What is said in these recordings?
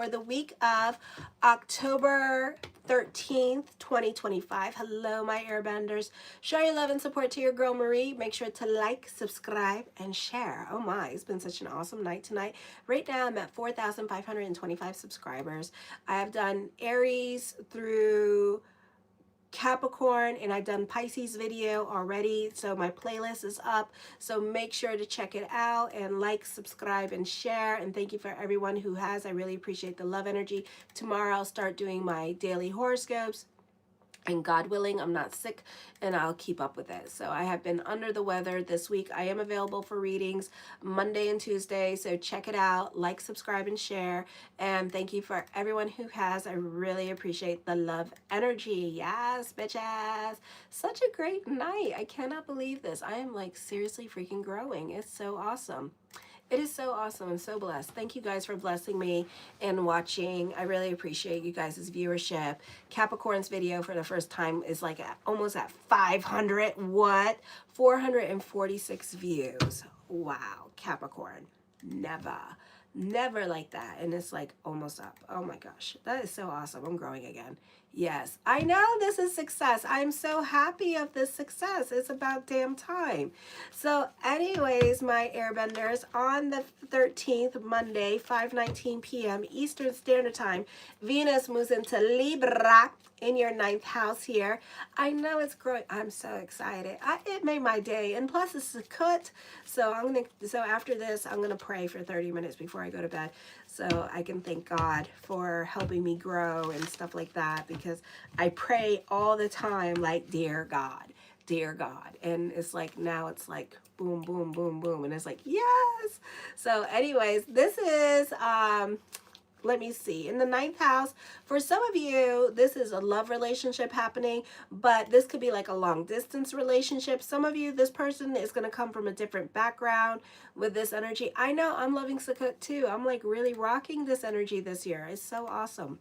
for the week of October 13th, 2025. Hello, my airbenders. Show your love and support to your girl, Marie. Make sure to like, subscribe, and share. Oh my, it's been such an awesome night tonight. Right now, I'm at 4,525 subscribers. I have done Aries through Capricorn, and I've done Pisces video already, so my playlist is up, so make sure to check it out and like, subscribe, and share. And thank you for everyone who has. I really appreciate the love energy. Tomorrow I'll start doing my daily horoscopes, and God willing, I'm not sick, and I'll keep up with it. So I have been under the weather this week. I am available for readings Monday and Tuesday, so check it out. Like, subscribe, and share. And thank you for everyone who has. I really appreciate the love energy. Yes, bitches. Such a great night. I cannot believe this. I am like seriously freaking growing. It's so awesome. It is so awesome. I'm so blessed. Thank you guys for blessing me and watching. I really appreciate you guys' viewership. Capricorn's video for the first time is like almost at 500. What? 446 views. Wow. Capricorn. Never like that. And it's like almost up. Oh my gosh. That is so awesome. I'm growing again. Yes, I know this is success. I'm so happy of this success. It's about damn time. So anyways, my airbenders, on the 13th, Monday, 5:19 p.m. Eastern Standard Time, Venus moves into Libra in your 9th house here. I know it's growing. I'm so excited. It made my day. And plus it's a cut. So after this, I'm gonna pray for 30 minutes before I go to bed, so I can thank God for helping me grow and stuff like that, because I pray all the time like, dear God, and it's like now it's like boom, boom, boom, boom, and it's like yes. So anyways, this is let me see, in the 9th house, for some of you, this is a love relationship happening, but this could be like a long distance relationship. Some of you, this person is going to come from a different background with this energy. I know I'm loving Sukkot too. I'm like really rocking this energy this year. It's so awesome.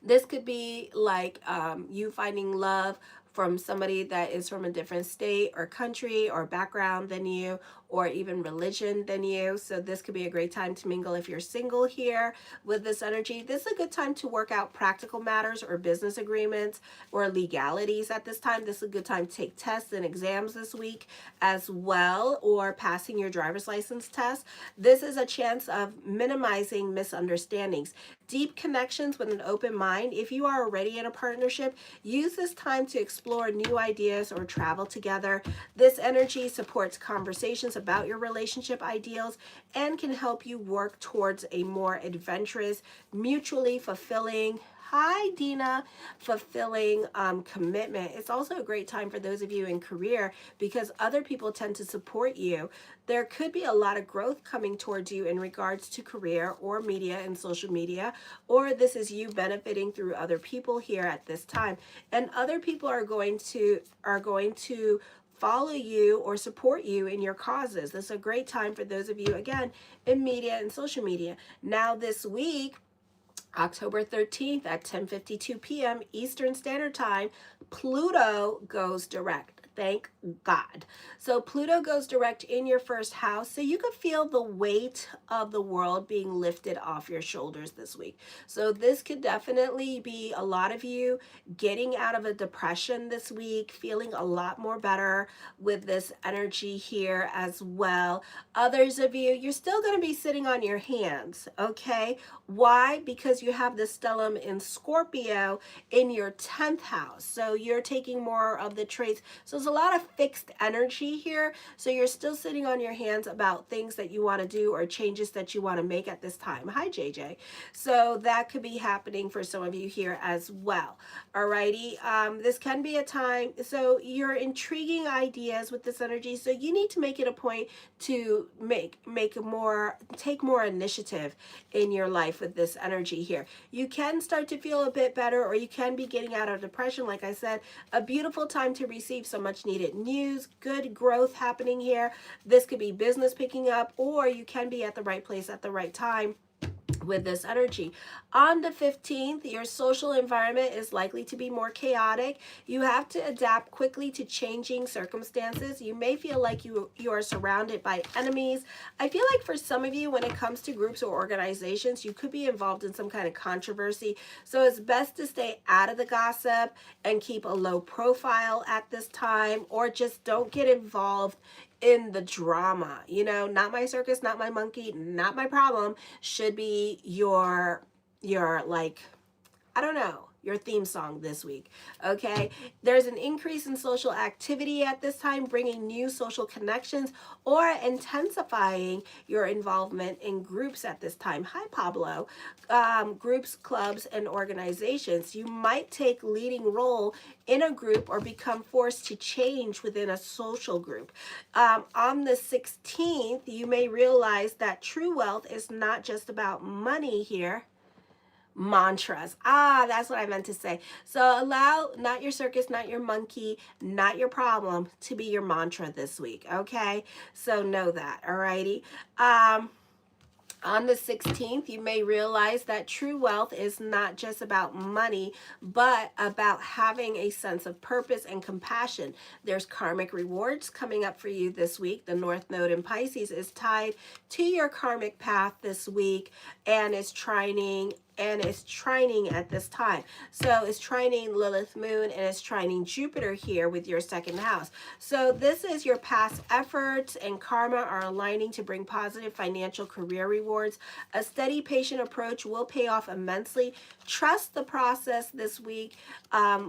This could be like you finding love from somebody that is from a different state or country or background than you, or even religion than you. So this could be a great time to mingle if you're single here with this energy. This is a good time to work out practical matters or business agreements or legalities at this time. This is a good time to take tests and exams this week as well, or passing your driver's license test. This is a chance of minimizing misunderstandings. Deep connections with an open mind. If you are already in a partnership, use this time to explore new ideas or travel together. This energy supports conversations about your relationship ideals and can help you work towards a more adventurous, mutually fulfilling, hi Dina, fulfilling commitment. It's also a great time for those of you in career, because other people tend to support you. There could be a lot of growth coming towards you in regards to career or media and social media, or this is you benefiting through other people here at this time, and other people are going to follow you or support you in your causes. This is a great time for those of you, again, in media and social media. Now this week, October 13th at 10:52 p.m. Eastern Standard Time, Pluto goes direct. Thank God. So Pluto goes direct in your 1st house. So you could feel the weight of the world being lifted off your shoulders this week. So this could definitely be a lot of you getting out of a depression this week, feeling a lot more better with this energy here as well. Others of you, you're still going to be sitting on your hands, okay? Why? Because you have the stellium in Scorpio in your 10th house. So you're taking more of the traits. So there's a lot of fixed energy here. So you're still sitting on your hands about things that you want to do or changes that you want to make at this time. Hi, JJ. So that could be happening for some of you here as well. Alrighty. This can be a time. So you're intriguing ideas with this energy. So you need to make it a point to take more initiative in your life with this energy here. You can start to feel a bit better, or you can be getting out of depression. Like I said, a beautiful time to receive so much needed news, good growth happening here. This could be business picking up, or you can be at the right place at the right time with this energy. On the 15th, your social environment is likely to be more chaotic. You have to adapt quickly to changing circumstances. You may feel like you are surrounded by enemies. I feel like for some of you, when it comes to groups or organizations, you could be involved in some kind of controversy. So it's best to stay out of the gossip and keep a low profile at this time, or just don't get involved in the drama. You know, not my circus, not my monkey, not my problem should be your like, I don't know, your theme song this week. Okay, there's an increase in social activity at this time, bringing new social connections or intensifying your involvement in groups at this time. Hi, Pablo. Groups, clubs, and organizations. You might take leading role in a group or become forced to change within a social group. On the 16th, you may realize that true wealth is not just about money here. Mantras. That's what I meant to say. So allow not your circus, not your monkey, not your problem to be your mantra this week. Okay. So know that. Alrighty. On the 16th, you may realize that true wealth is not just about money, but about having a sense of purpose and compassion. There's karmic rewards coming up for you this week. The North Node in Pisces is tied to your karmic path this week, and it's trining at this time. So it's trining Lilith Moon, and it's trining Jupiter here with your second house. So this is your past efforts and karma are aligning to bring positive financial career rewards. A steady, patient approach will pay off immensely. Trust the process this week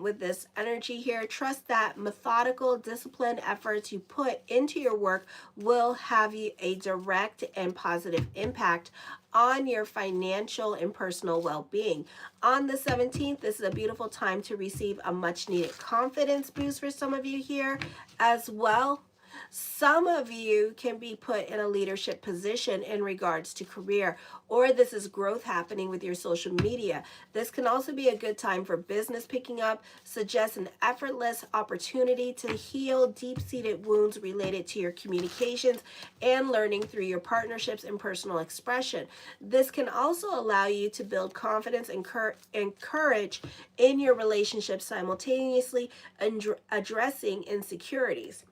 with this energy here. Trust that methodical, disciplined efforts you put into your work will have you a direct and positive impact on your financial and personal well-being. On the 17th, this is a beautiful time to receive a much-needed confidence boost for some of you here as well. Some of you can be put in a leadership position in regards to career, or this is growth happening with your social media. This can also be a good time for business picking up, suggests an effortless opportunity to heal deep-seated wounds related to your communications and learning through your partnerships and personal expression. This can also allow you to build confidence and courage in your relationships simultaneously, addressing insecurities.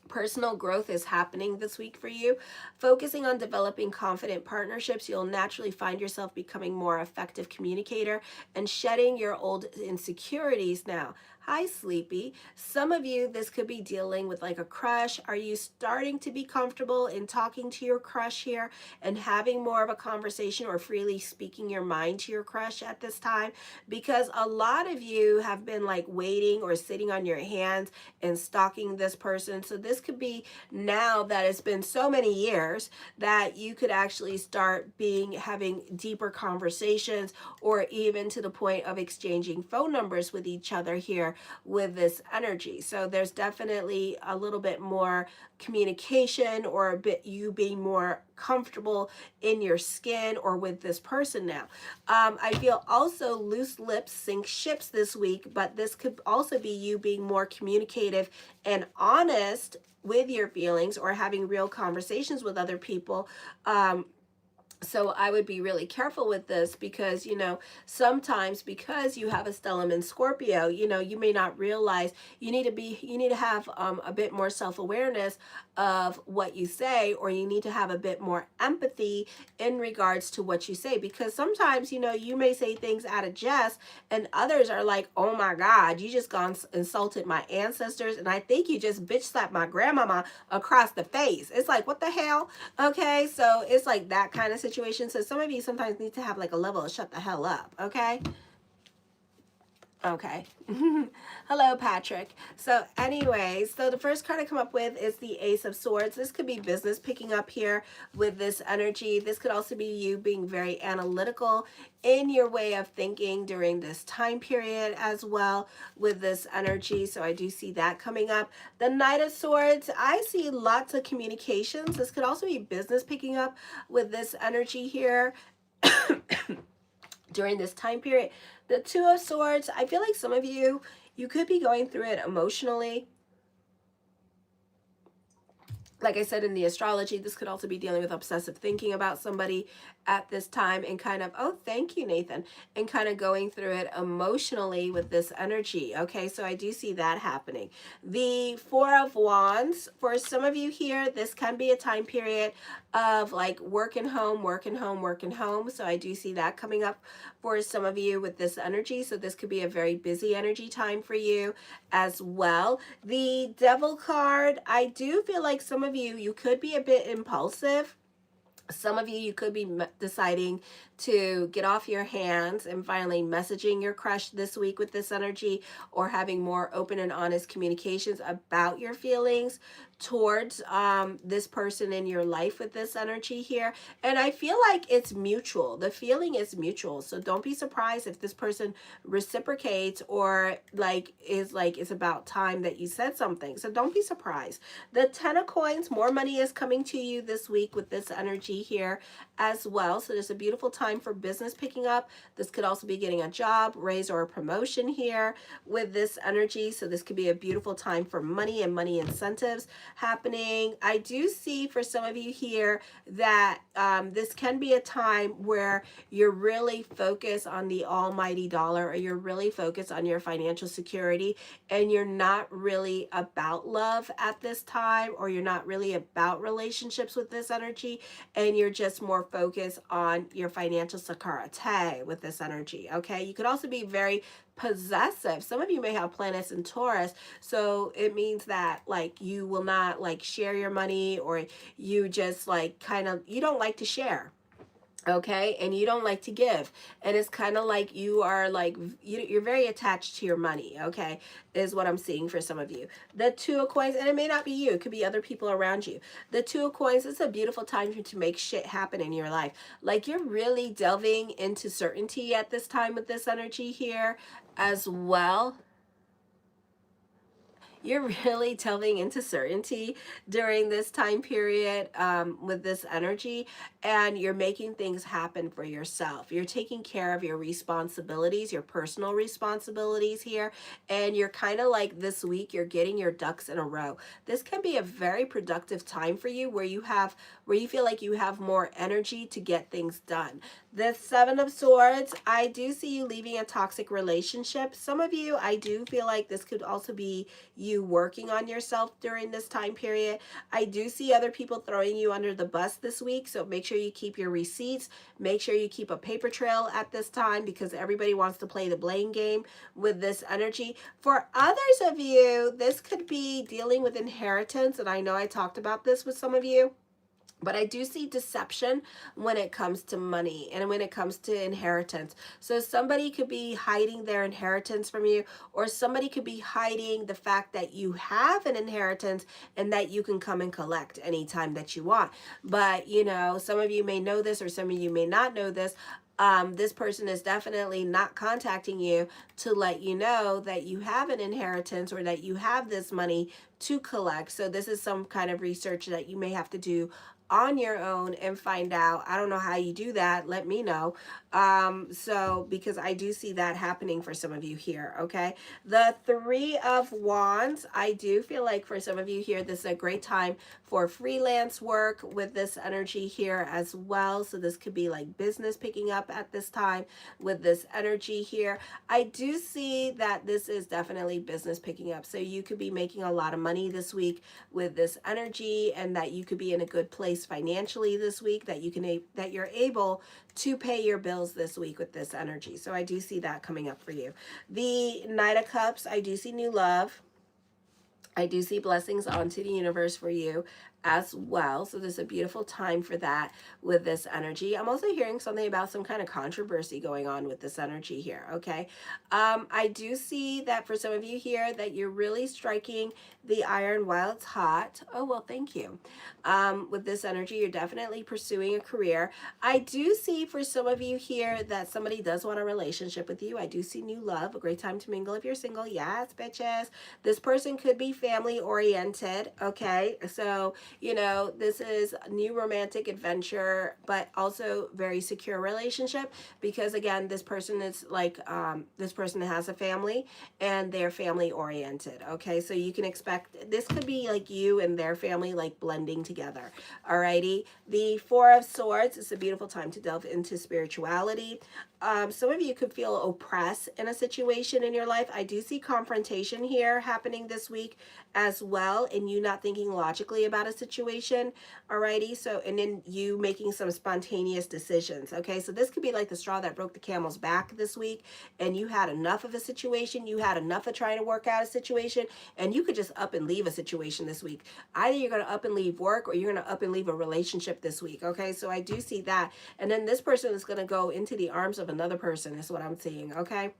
Personal growth is happening this week for you. Focusing on developing confident partnerships, you'll naturally find yourself becoming more effective communicator and shedding your old insecurities now. Hi, Sleepy. Some of you, this could be dealing with like a crush. Are you starting to be comfortable in talking to your crush here and having more of a conversation or freely speaking your mind to your crush at this time? Because a lot of you have been like waiting or sitting on your hands and stalking this person. So this could be now that it's been so many years that you could actually start having deeper conversations, or even to the point of exchanging phone numbers with each other here with this energy. So there's definitely a little bit more communication, or a bit you being more comfortable in your skin or with this person now. I feel also loose lips sink ships this week, but this could also be you being more communicative and honest with your feelings, or having real conversations with other people. So I would be really careful with this, because, you know, sometimes because you have a stellium in Scorpio, you know, you may not realize you need to have a bit more self-awareness of what you say, or you need to have a bit more empathy in regards to what you say, because sometimes, you know, you may say things out of jest and others are like, oh my God, you just insulted my ancestors, and I think you just bitch slapped my grandmama across the face. It's like, what the hell? Okay, so it's like that kind of situation. So some of you sometimes need to have like a level of shut the hell up. Okay. Hello, Patrick. So anyways, so the first card I come up with is the Ace of Swords. This could be business picking up here with this energy. This could also be you being very analytical in your way of thinking during this time period as well with this energy. So I do see that coming up. The Knight of Swords, I see lots of communications. This could also be business picking up with this energy here during this time period. The Two of Swords, I feel like some of you could be going through it emotionally. Like I said in the astrology, this could also be dealing with obsessive thinking about somebody at this time and kind of, oh, thank you, Nathan, and kind of going through it emotionally with this energy. Okay, so I do see that happening. The Four of Wands, for some of you here, this can be a time period of like work and home, work and home, work and home. So I do see that coming up for some of you with this energy. So this could be a very busy energy time for you as well. The Devil card, I do feel like some of you, you could be a bit impulsive. Some of you, you could be deciding to get off your hands and finally messaging your crush this week with this energy, or having more open and honest communications about your feelings towards this person in your life with this energy here. And I feel like it's mutual. The feeling is mutual. So don't be surprised if this person reciprocates, or is like it's about time that you said something. So don't be surprised. The Ten of Coins, more money is coming to you this week with this energy here as well. So there's a beautiful time for business picking up. This could also be getting a job, raise, or a promotion here with this energy. So this could be a beautiful time for money and money incentives happening. I do see for some of you here that this can be a time where you're really focused on the almighty dollar, or you're really focused on your financial security, and you're not really about love at this time, or you're not really about relationships with this energy, and you're just more focused on your financial security with this energy. Okay, you could also be very possessive. Some of you may have planets in Taurus, so it means that like you will not like share your money, or you just like kind of, you don't like to share. Okay, and you don't like to give, and it's kind of like you are like you're very attached to your money. Okay, is what I'm seeing for some of you. The Two of Coins, and it may not be you, it could be other people around you. The Two of Coins is a beautiful time to make shit happen in your life. Like you're really delving into certainty at this time with this energy here as well. You're really delving into certainty during this time period with this energy, and you're making things happen for yourself. You're taking care of your responsibilities, your personal responsibilities here, and you're kind of like this week, you're getting your ducks in a row. This can be a very productive time for you where you feel like you have more energy to get things done. The Seven of Swords, I do see you leaving a toxic relationship. Some of you, I do feel like this could also be you working on yourself during this time period. I do see other people throwing you under the bus this week, so make sure you keep your receipts. Make sure you keep a paper trail at this time, because everybody wants to play the blame game with this energy. For others of you, this could be dealing with inheritance, and I know I talked about this with some of you. But I do see deception when it comes to money and when it comes to inheritance. So somebody could be hiding their inheritance from you, or somebody could be hiding the fact that you have an inheritance and that you can come and collect anytime that you want. But, you know, some of you may know this, or some of you may not know this. This person is definitely not contacting you to let you know that you have an inheritance, or that you have this money to collect. So this is some kind of research that you may have to do on your own and find out. I don't know how you do that. Let me know. So because I do see that happening for some of you here. Okay. The Three of Wands, I do feel like for some of you here, this is a great time for freelance work with this energy here as well. So this could be like business picking up at this time with this energy here. I do see that this is definitely business picking up. So you could be making a lot of money this week with this energy, and that you could be in a good place financially this week, that you're able to pay your bills this week with this energy. So I do see that coming up for you. The Knight of Cups, I do see new love. I do see blessings onto the universe for you as well. So there's a beautiful time for that with this energy. I'm also hearing something about some kind of controversy going on with this energy here. Okay. I do see that for some of you here that you're really striking the iron while it's hot. Oh, well, thank you. With this energy, you're definitely pursuing a career. I do see for some of you here that somebody does want a relationship with you. I do see new love, a great time to mingle if you're single. Yes, bitches. This person could be family oriented. Okay. So You know, this is a new romantic adventure, but also very secure relationship, because again, this person is like, this person has a family and they're family oriented. Okay, so you can expect this could be like you and their family like blending together. Alrighty, the Four of Swords is a beautiful time to delve into spirituality. Some of you could feel oppressed in a situation in your life. I do see confrontation here happening this week as well, and you not thinking logically about a situation. Alrighty, so and then you making some spontaneous decisions. Okay, so this could be like the straw that broke the camel's back this week, and you had enough of a situation, you had enough of trying to work out a situation, and you could just up and leave a situation this week. Either you're going to up and leave work, or you're going to up and leave a relationship this week. Okay, so I do see that, and then this person is going to go into the arms of another person is what I'm seeing. Okay,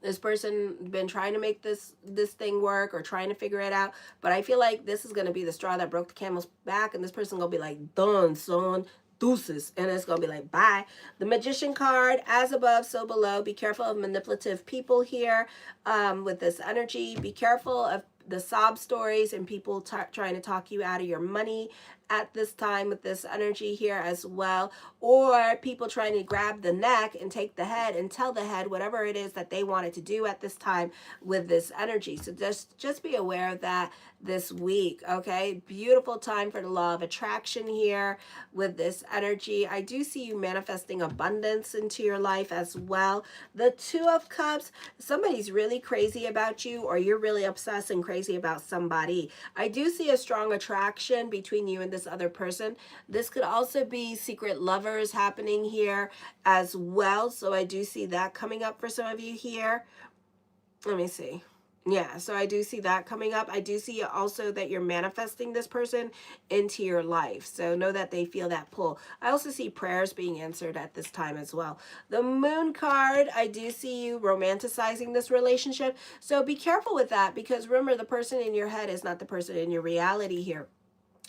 this person been trying to make this thing work or trying to figure it out, but I feel like this is going to be the straw that broke the camel's back, and this person going to be like, done, son, deuces, and it's going to be like, bye. The Magician card, as above, so below. Be careful of manipulative people here with this energy. Be careful of the sob stories and people trying to talk you out of your money at this time with this energy here as well, or people trying to grab the neck and take the head and tell the head whatever it is that they wanted to do at this time with this energy. So just be aware of that this week. Okay, beautiful time for the law of attraction here with this energy. I do see you manifesting abundance into your life as well. The Two of Cups, somebody's really crazy about you, or you're really obsessed and crazy about somebody. I do see a strong attraction between you and this other person. This could also be secret lovers happening here as well, so I do see that coming up for some of you here. Let me see. Yeah, so I do see that coming up. I do see also that you're manifesting this person into your life. So know that they feel that pull. I also see prayers being answered at this time as well. The Moon card, I do see you romanticizing this relationship. So be careful with that, because remember, the person in your head is not the person in your reality here.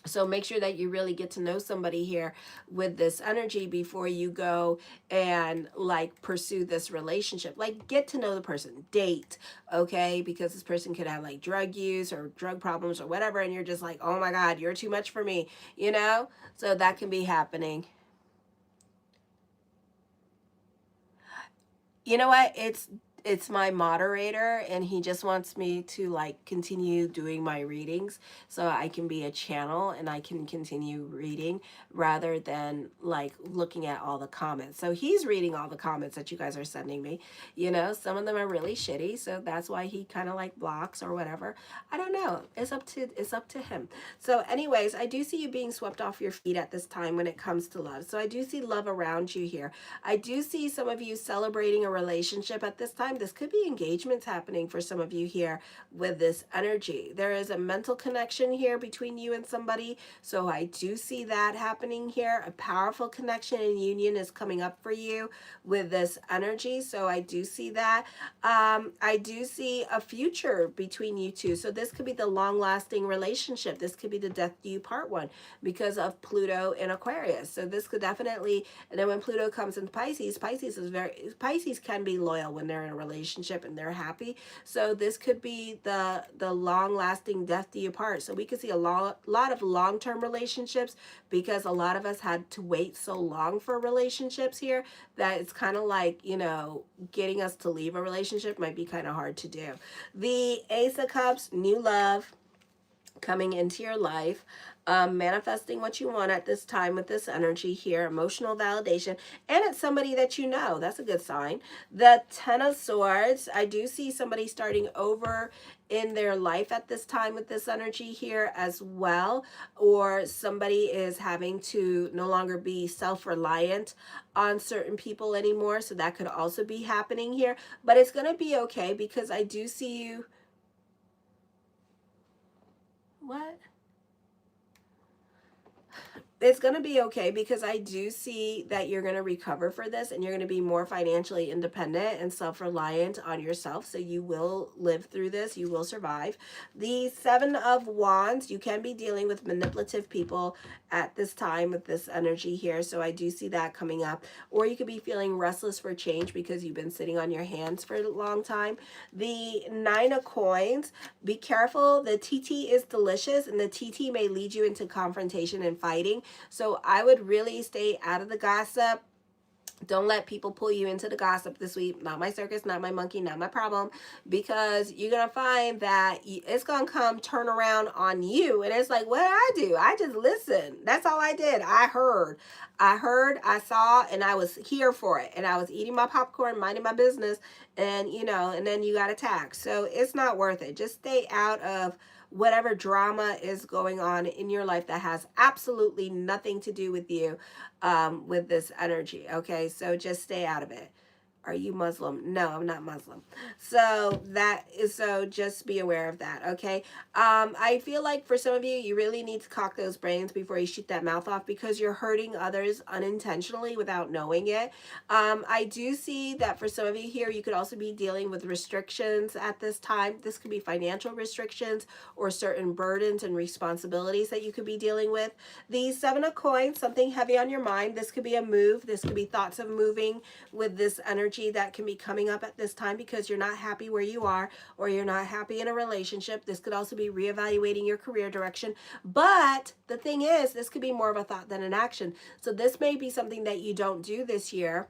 So make sure that you really get to know somebody here with this energy before you go and like pursue this relationship. Like, get to know the person, date, okay? Because this person could have like drug use or drug problems or whatever, and you're just like, oh my God, you're too much for me, you know? So that can be happening. You know what? It's my moderator, and he just wants me to like continue doing my readings so I can be a channel and I can continue reading rather than like looking at all the comments. So he's reading all the comments that you guys are sending me. You know, some of them are really shitty, so that's why he kind of like blocks or whatever. I don't know. It's up to him. So anyways, I do see you being swept off your feet at this time when it comes to love. So I do see love around you here. I do see some of you celebrating a relationship at this time. This could be engagements happening for some of you here with this energy. There is a mental connection here between you and somebody. So I do see that happening here. A powerful connection and union is coming up for you with this energy. So I do see that. I do see a future between you two. So this could be the long-lasting relationship. This could be the death do you part one because of Pluto in Aquarius. So this could definitely, and then when Pluto comes in Pisces, Pisces can be loyal when they're in a relationship and they're happy. So this could be the long-lasting death do you part. So we could see a lot of long-term relationships, because a lot of us had to wait so long for relationships here that it's kind of like, you know, getting us to leave a relationship might be kind of hard to do. The Ace of Cups, new love coming into your life, manifesting what you want at this time with this energy here, emotional validation, and it's somebody that you know. That's a good sign. The Ten of Swords, I do see somebody starting over in their life at this time with this energy here as well, or somebody is having to no longer be self-reliant on certain people anymore, so that could also be happening here, but it's going to be okay, because I do see you. What? It's going to be okay, because I do see that you're going to recover for this, and you're going to be more financially independent and self-reliant on yourself. So you will live through this. You will survive. The Seven of Wands, you can be dealing with manipulative people at this time with this energy here. So I do see that coming up. Or you could be feeling restless for change because you've been sitting on your hands for a long time. The Nine of Coins, be careful. The TT is delicious, and the TT may lead you into confrontation and fighting. So I would really stay out of the gossip. Don't let people pull you into the gossip this week. Not my circus, not my monkey, not my problem. Because you're going to find that it's going to come turn around on you. And it's like, what did I do? I just listened. That's all I did. I heard, I saw, and I was here for it. And I was eating my popcorn, minding my business. And, you know, and then you got attacked. So it's not worth it. Just stay out of whatever drama is going on in your life that has absolutely nothing to do with you, with this energy. Okay, so just stay out of it. Are you Muslim? No, I'm not Muslim. So just be aware of that, okay? I feel like for some of you, you really need to cock those brains before you shoot that mouth off, because you're hurting others unintentionally without knowing it. I do see that for some of you here, you could also be dealing with restrictions at this time. This could be financial restrictions or certain burdens and responsibilities that you could be dealing with. The Seven of Coins, something heavy on your mind. This could be a move. This could be thoughts of moving with this energy that can be coming up at this time, because you're not happy where you are, or you're not happy in a relationship. This could also be reevaluating your career direction. But the thing is, this could be more of a thought than an action. So this may be something that you don't do this year.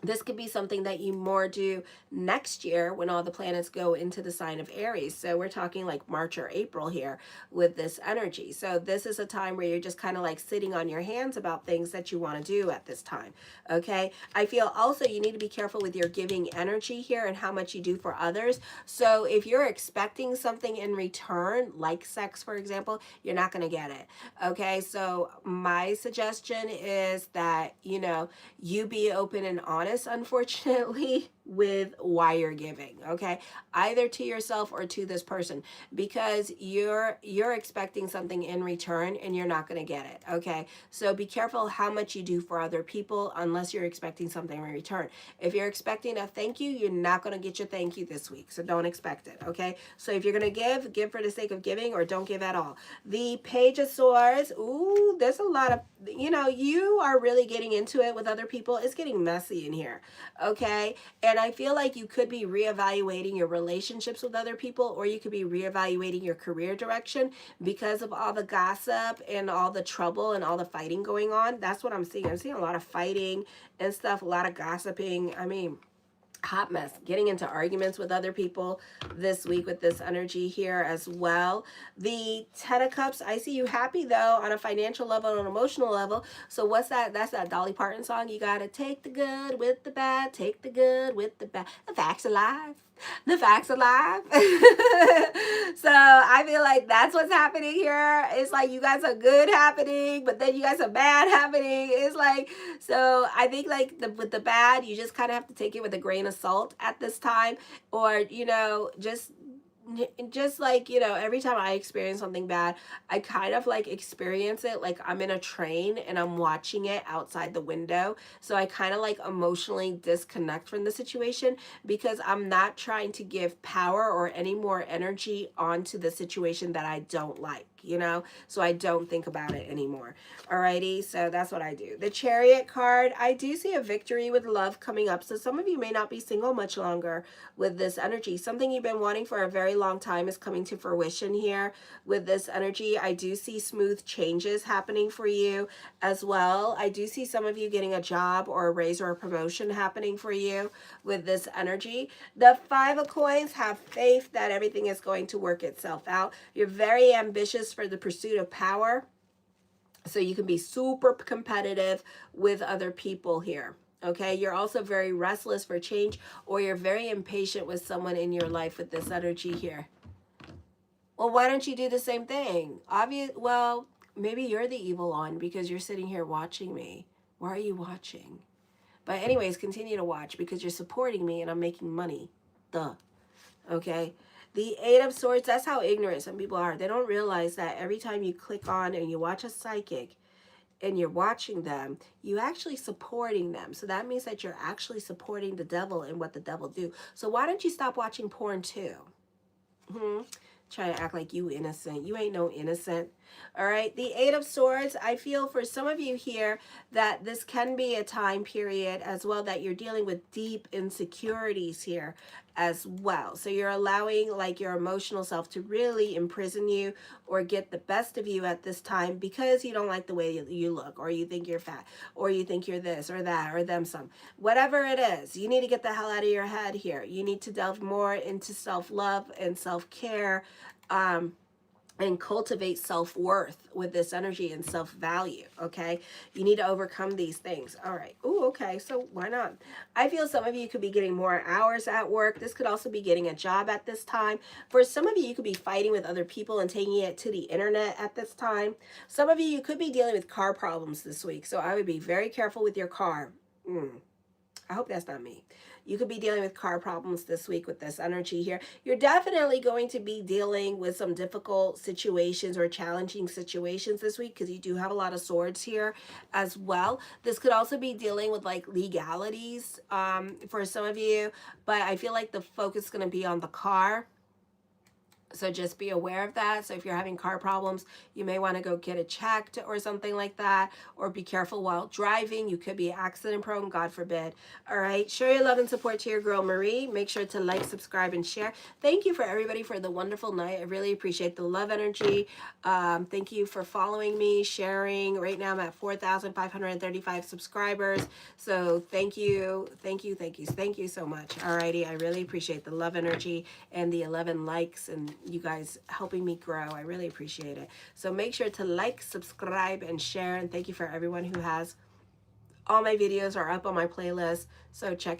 This could be something that you more do next year when all the planets go into the sign of Aries. So we're talking like March or April here with this energy. So this is a time where you're just kind of like sitting on your hands about things that you want to do at this time. Okay. I feel also you need to be careful with your giving energy here and how much you do for others. So if you're expecting something in return, like sex, for example, you're not going to get it. Okay. So my suggestion is that, you know, you be open and honest, unfortunately, with why you're giving, okay? Either to yourself or to this person, because you're expecting something in return and you're not going to get it, okay? So be careful how much you do for other people unless you're expecting something in return. If you're expecting a thank you, you're not going to get your thank you this week, so don't expect it, okay? So if you're going to give for the sake of giving, or don't give at all. The Page of Swords, ooh, there's a lot of, you know, you are really getting into it with other people. It's getting messy in here, okay? And I feel like you could be reevaluating your relationships with other people, or you could be reevaluating your career direction because of all the gossip and all the trouble and all the fighting going on. That's what I'm seeing. I'm seeing a lot of fighting and stuff, a lot of gossiping. I mean, hot mess, getting into arguments with other people this week with this energy here as well. The Ten of Cups, I see you happy though on a financial level and an emotional level. So what's that? That's that Dolly Parton song. You gotta take the good with the bad, take the good with the bad. The facts alive. The facts alive. So I feel like that's what's happening here. It's like you guys are good happening, but then you guys are bad happening. It's like, so I think like with the bad, you just kind of have to take it with a grain of salt at this time, or, you know, just like, you know, every time I experience something bad, I kind of like experience it like I'm in a train and I'm watching it outside the window. So I kind of like emotionally disconnect from the situation, because I'm not trying to give power or any more energy onto the situation that I don't like, you know, so I don't think about it anymore. Alrighty, so that's what I do. The Chariot card, I do see a victory with love coming up. So some of you may not be single much longer with this energy. Something you've been wanting for a very long time is coming to fruition here with this energy. I do see smooth changes happening for you as well. I do see some of you getting a job or a raise or a promotion happening for you with this energy. The Five of Coins, have faith that everything is going to work itself out. You're very ambitious for the pursuit of power, so you can be super competitive with other people here. Okay, you're also very restless for change, or you're very impatient with someone in your life with this energy here. Well, why don't you do the same thing? Well, maybe you're the evil one because you're sitting here watching me. Why are you watching? But anyways, continue to watch because you're supporting me and I'm making money. Duh. Okay. The Eight of Swords, that's how ignorant some people are. They don't realize that every time you click on and you watch a psychic, and you're watching them, you actually supporting them. So that means that you're actually supporting the devil and what the devil do. So why don't you stop watching porn too? Try to act like you innocent. You ain't no innocent. All right. The Eight of Swords. I feel for some of you here that this can be a time period as well that you're dealing with deep insecurities here as well. So you're allowing like your emotional self to really imprison you or get the best of you at this time because you don't like the way you look, or you think you're fat, or you think you're this or that or them some. Whatever it is, you need to get the hell out of your head here. You need to delve more into self-love and self-care, and cultivate self-worth with this energy and self-value. Okay, you need to overcome these things. All right. Oh, okay. So why not? I feel some of you could be getting more hours at work. This could also be getting a job at this time. For some of you, you could be fighting with other people and taking it to the internet at this time. Some of you could be dealing with car problems this week, so I would be very careful with your car. I hope that's not me. You could be dealing with car problems this week with this energy here. You're definitely going to be dealing with some difficult situations or challenging situations this week because you do have a lot of swords here as well. This could also be dealing with like legalities for some of you, but I feel like the focus is going to be on the car. So just be aware of that. So if you're having car problems, you may want to go get it checked or something like that, or be careful while driving. You could be accident prone, God forbid. All right. Show your love and support to your girl, Marie. Make sure to like, subscribe, and share. Thank you for everybody for the wonderful night. I really appreciate the love energy. Thank you for following me, sharing. Right now I'm at 4,535 subscribers. So thank you. Thank you. Thank you. Thank you so much. All righty. I really appreciate the love energy and the 11 likes and you guys helping me grow. I really appreciate it. So make sure to like, subscribe, and share. And thank you for everyone who has. All my videos are up on my playlist, so check